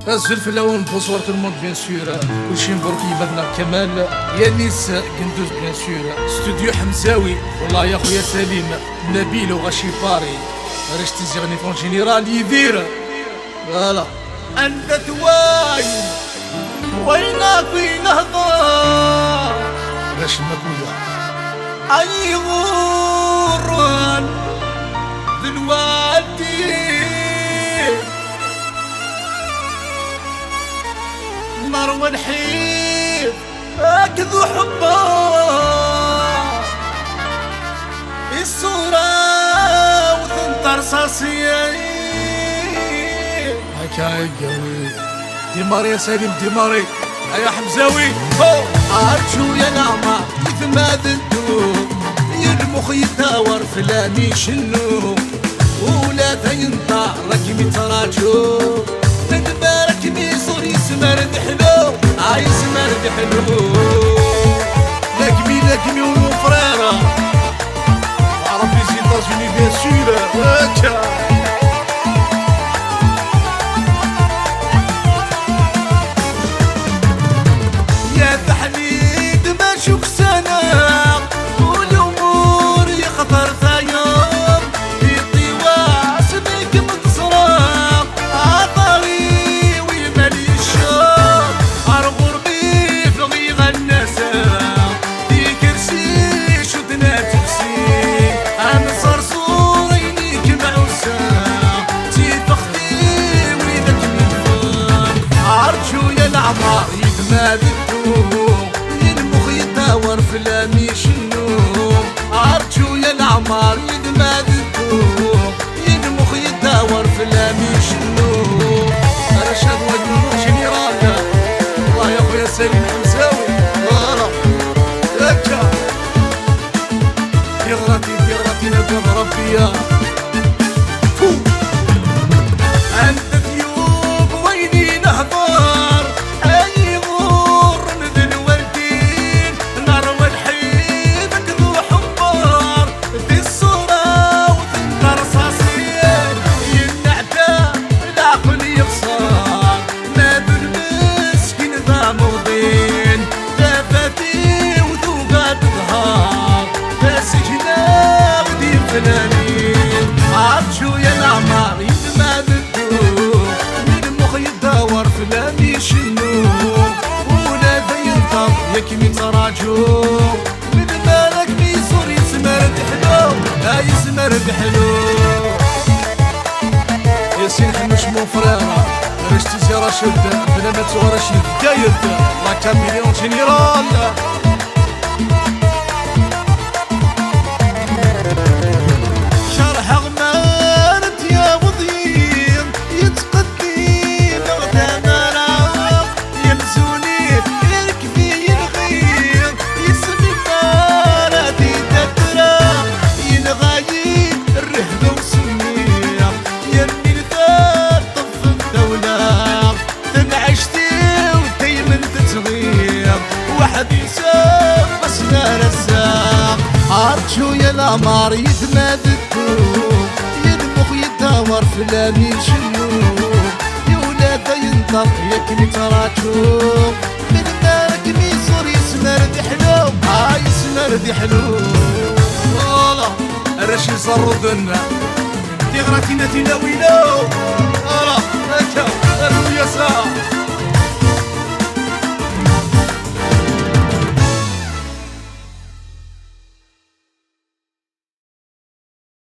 الزلف الاول بونسوار تو الموند بيان سور كلشي مبروك يبدنا كمال يا نيس قندوز بيان سور استوديو حمزاوي والله يا خويا سليم نبيل وغاشي باري ريش تيزيغني فون جينيرال يدير فوالا انت تواين وينك وين هضار باش نقولها اي غوران دلوقتي نار ونحيف اكذو حبا الصورة وثنت رصاصية هكا قوي ديماري يا سليم ديماري يا حمزاوي ارجو يا نعمة مثل ما ذنتو المخ يداور فلاني شنو ولا تينطع راكي متراجو تدبارك ميصور يسمر دحلو يسمر دحلو لكمي ومفريرة عربي زيتازوني بيان سور هكا يا تحميد ما شوك سنة والأمور يخطر ثايم في طيوة سميك متصرام عطاري ويمالي الشام أرغر بي في غيغة النسام في كرسي شدنا تفسي أنا صرصور عينيك معوسام تيفختي ويدك مدفان أرجو يا العمار يدمادكو المخ يداور فلامي شنو أرجو يا العمار يدمادكو المخ يداور فلامي شنو رشاد وجنون جينيرال الله يا خويا سليم حمزاوي فوالا هكا يغرتي ندم ربي أنت ثيوب ويني نهضر أي غور نذل والدين نار والحين كذو حبار في الصورة وثنت رصاصين ينعتا العقل يخسر ما بالمسكين ذا مغضين دافتي وذوقات ظهر فاسجنا غدي فلانين عرجو يا العمار يدمادكو المخ يداور فلاني شنو ولا ينطر يكمي تراجو من بالك ميسور يسمر دحلو يسمر دحلو يا سين حنوش مو فريرة رشتي زي راشد بلا ما تغرش الدايد لا كاميليون جينيرال شرح غمارت يا وضيم يتقدي بغدا مرام يمزوني يركبي الغير يسمي باراتي تترام ينغايب الرهبة وسمية يمي لذات طف الدولة تنعشتي ودايما تتغير واحد يساب بس لا رزاق أرجو يا العمار يتمادكو المخ يداور فلاني شنو يولاد ينطر يكني تراجو من بالك ميسور يسمر دحلو يسمر دحلو فوالا الرشي صردنا تغرتنا تناويلو فوالا هكا